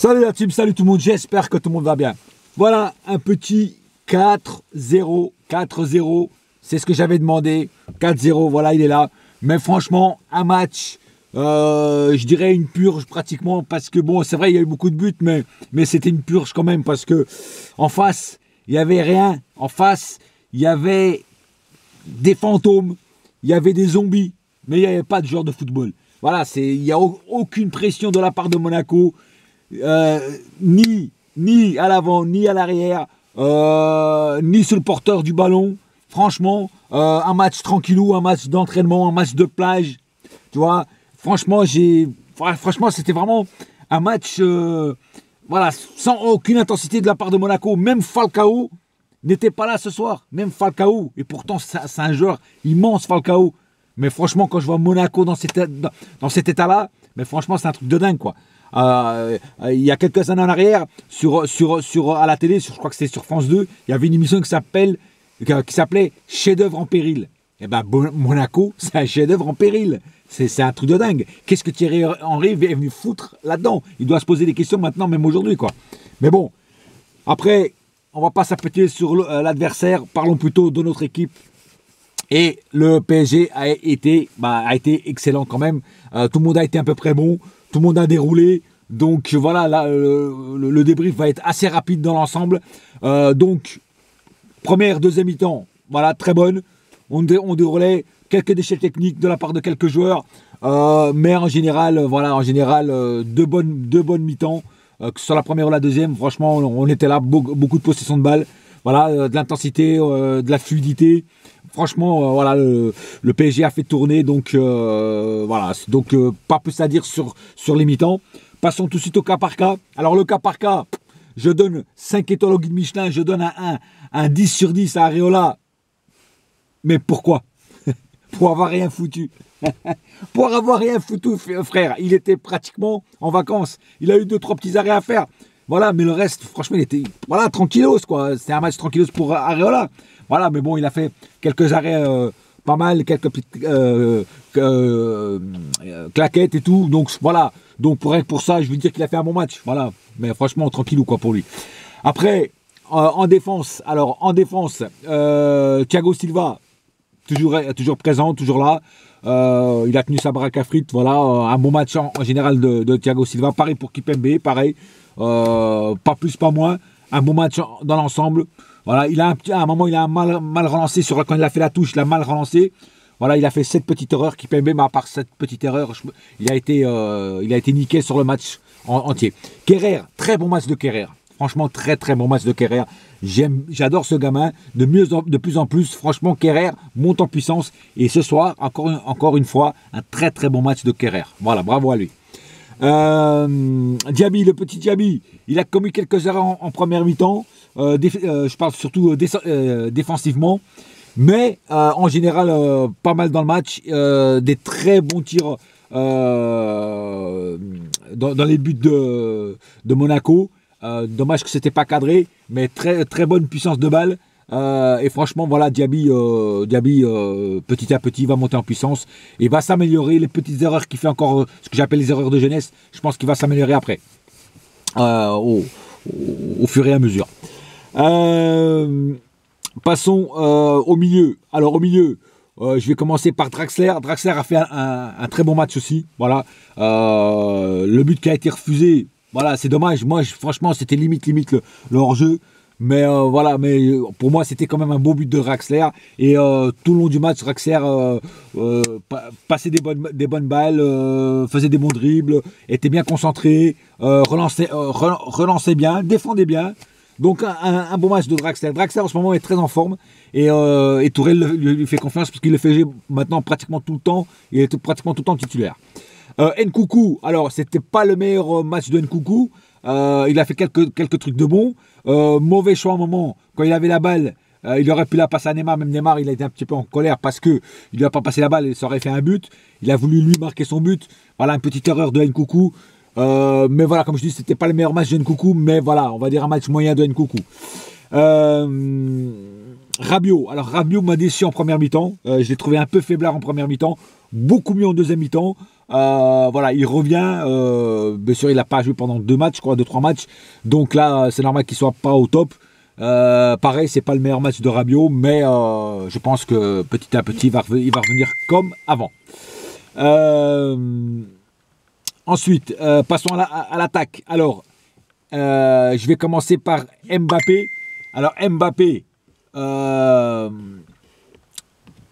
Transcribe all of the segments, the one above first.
Salut la team, salut tout le monde, j'espère que tout le monde va bien. Voilà un petit 4-0, 4-0, c'est ce que j'avais demandé, 4-0, voilà il est là. Mais franchement, un match, je dirais une purge pratiquement, parce que bon, c'est vrai il y a eu beaucoup de buts, mais c'était une purge quand même, parce que en face, il n'y avait rien, en face, il y avait des fantômes, il y avait des zombies, mais il n'y avait pas de joueur de football. Voilà, il n'y a aucune pression de la part de Monaco. Ni à l'avant, ni à l'arrière, ni sur le porteur du ballon. Franchement, un match tranquillou, un match d'entraînement, un match de plage. Tu vois, franchement, c'était vraiment un match voilà, sans aucune intensité de la part de Monaco. Même Falcao n'était pas là ce soir. Même Falcao. Et pourtant, c'est un joueur immense, Falcao. Mais franchement, quand je vois Monaco dans cet état-là, mais franchement, c'est un truc de dingue, quoi. Il y a quelques années en arrière, à la télé, je crois que c'était sur France 2, il y avait une émission qui s'appelait Chef-d'œuvre en péril. Et ben Monaco, c'est un chef-d'œuvre en péril. C'est un truc de dingue. Qu'est-ce que Thierry Henry est venu foutre là-dedans? Il doit se poser des questions maintenant, même aujourd'hui, quoi. Mais bon, après, on va pas s'appuyer sur l'adversaire. Parlons plutôt de notre équipe. Et le PSG a été excellent quand même. Tout le monde a été à peu près bon. Tout le monde a déroulé. Donc voilà, là, le débrief va être assez rapide dans l'ensemble. Donc, première, deuxième mi-temps, voilà, très bonne. On déroulait quelques déchets techniques de la part de quelques joueurs. Mais en général, deux bonnes mi-temps. Que ce soit la première ou la deuxième, franchement, on était là, beaucoup de possession de balles. Voilà, de l'intensité, de la fluidité. Franchement, voilà, le PSG a fait tourner, donc voilà, donc pas plus à dire sur les mi-temps. Passons tout de suite au cas par cas. Alors le cas par cas, je donne 5 étoiles au guide Michelin, je donne un 10 sur 10 à Areola. Mais pourquoi? Pour avoir rien foutu. Pour avoir rien foutu, frère. Il était pratiquement en vacances. Il a eu 2-3 petits arrêts à faire. Voilà, mais le reste, franchement, il était tranquillos, quoi. C'était un match tranquillos pour Areola. Voilà, mais bon, il a fait quelques arrêts pas mal, quelques petites claquettes et tout. Donc voilà, donc pour ça, je veux dire qu'il a fait un bon match. Voilà, mais franchement, tranquillou, quoi, pour lui. Après, en défense, Thiago Silva, toujours présent, toujours là. Il a tenu sa baraque à frites. Voilà, un bon match en général de Thiago Silva. Pareil pour Kimpembe, pareil. Pas plus, pas moins. Un bon match dans l'ensemble. Voilà, à un moment, il a mal relancé quand il a fait la touche, il a mal relancé. Voilà, il a fait cette petite erreur qui Kimpembe, mais à part cette petite erreur, il a été niqué sur le match entier. Kerrer, très bon match de Kerrer. Franchement, très très bon match de Kerrer. J'adore ce gamin. De plus en plus, franchement, Kerrer monte en puissance. Et ce soir, encore une fois, un très très bon match de Kerrer. Voilà, bravo à lui. Diaby, le petit Diaby, il a commis quelques erreurs en première mi-temps. Je parle surtout défensivement, mais en général pas mal dans le match, des très bons tirs dans les buts de Monaco. Dommage que c'était pas cadré, mais très très bonne puissance de balle. Et franchement, voilà, Diaby, petit à petit, va monter en puissance et va s'améliorer. Les petites erreurs qu'il fait encore, ce que j'appelle les erreurs de jeunesse, je pense qu'il va s'améliorer après, au fur et à mesure. Passons au milieu. Alors au milieu, je vais commencer par Draxler. Draxler a fait un très bon match aussi. Voilà, le but qui a été refusé. Voilà, c'est dommage. Moi, franchement, c'était limite le hors-jeu. Mais voilà, mais pour moi, c'était quand même un beau but de Draxler. Et tout le long du match, Draxler passait des bonnes balles, faisait des bons dribbles, était bien concentré, relançait bien, défendait bien. Donc un bon match de Draxler. Draxler en ce moment est très en forme. Et Tourelle lui fait confiance parce qu'il le fait maintenant pratiquement tout le temps. Il est pratiquement tout le temps titulaire. Nkunku, alors c'était pas le meilleur match de Nkunku. Il a fait quelques trucs de bon. Mauvais choix à un moment. Quand il avait la balle, il aurait pu la passer à Neymar. Même Neymar, il a été un petit peu en colère parce qu'il ne lui a pas passé la balle et ça aurait fait un but. Il a voulu lui marquer son but. Voilà, une petite erreur de Nkunku. Mais voilà, comme je dis, c'était pas le meilleur match de Nkunku. Mais voilà, on va dire un match moyen de Nkunku. Rabiot. Alors Rabiot m'a déçu en première mi-temps. Je l'ai trouvé un peu faiblard en première mi-temps. Beaucoup mieux en deuxième mi-temps. Voilà, il revient. Bien sûr, il n'a pas joué pendant 2 matchs, je crois, 2-3 matchs. Donc là, c'est normal qu'il soit pas au top. Pareil, c'est pas le meilleur match de Rabiot, mais je pense que petit à petit, il va revenir comme avant. Ensuite, passons à l'attaque. Alors, je vais commencer par Mbappé. Alors, Mbappé,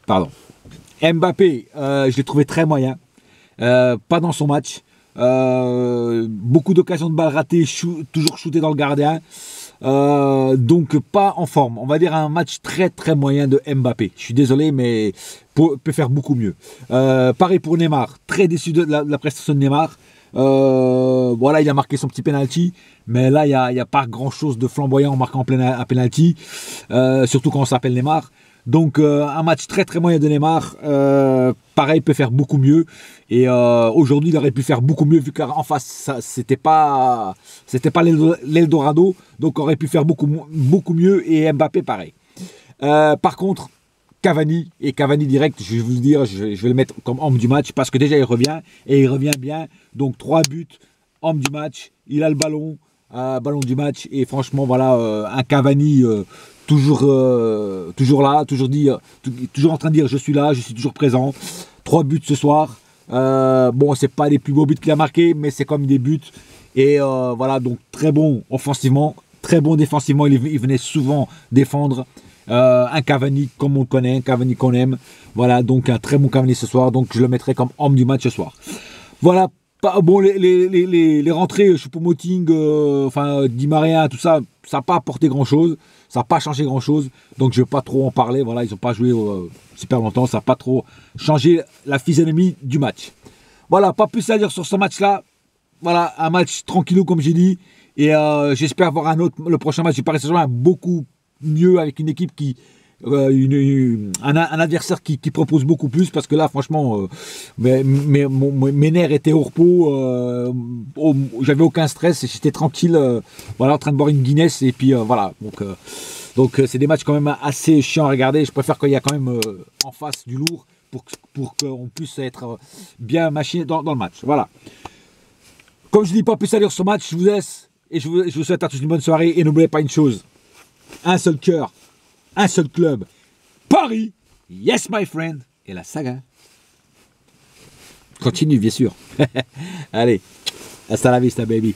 pardon. Mbappé, je l'ai trouvé très moyen. Pas dans son match. Beaucoup d'occasions de balles ratées, toujours shooté dans le gardien. Donc pas en forme. On va dire un match très très moyen de Mbappé. Je suis désolé, mais peut faire beaucoup mieux. Pareil pour Neymar. Très déçu de la prestation de Neymar. Voilà, il a marqué son petit penalty, mais là il y a pas grand chose de flamboyant en marquant un penalty, surtout quand on s'appelle Neymar. Donc un match très très moyen de Neymar. Pareil, peut faire beaucoup mieux. Et aujourd'hui, il aurait pu faire beaucoup mieux vu qu'en face, c'était pas l'Eldorado. Donc aurait pu faire beaucoup mieux. Et Mbappé, pareil. Par contre, Cavani direct, je vais vous le dire, je vais le mettre comme homme du match parce que déjà il revient et il revient bien. Donc 3 buts, homme du match. Il a le ballon, ballon du match. Et franchement, voilà, un Cavani. Toujours là, toujours en train de dire je suis là, je suis toujours présent. 3 buts ce soir. Bon, c'est pas les plus beaux buts qu'il a marqués, mais c'est comme des buts. Et voilà, donc très bon offensivement, très bon défensivement. Il venait souvent défendre. Un Cavani comme on le connaît, un Cavani qu'on aime. Voilà, donc un très bon Cavani ce soir. Donc je le mettrai comme homme du match ce soir. Voilà. Bon, les rentrées, Choupo-Moting, enfin Di Maria, tout ça, ça n'a pas apporté grand-chose. Ça n'a pas changé grand-chose. Donc, je ne vais pas trop en parler. Voilà, ils n'ont pas joué super longtemps. Ça n'a pas trop changé la physionomie du match. Voilà, pas plus à dire sur ce match-là. Voilà, un match tranquillou, comme j'ai dit. Et j'espère voir le prochain match du Paris Saint-Germain beaucoup mieux avec une équipe qui... un adversaire qui propose beaucoup plus parce que là franchement mes nerfs étaient au repos, j'avais aucun stress et j'étais tranquille, voilà, en train de boire une Guinness et puis voilà, donc c'est des matchs quand même assez chiants à regarder. Je préfère qu'il y a quand même en face du lourd pour qu'on puisse être bien machiné dans le match. Voilà, comme je dis, pas plus à dire sur ce match, je vous laisse et je vous souhaite à tous une bonne soirée et n'oubliez pas une chose, un seul cœur, un seul club, Paris, yes my friend, et la saga continue bien sûr. Allez, hasta la vista baby.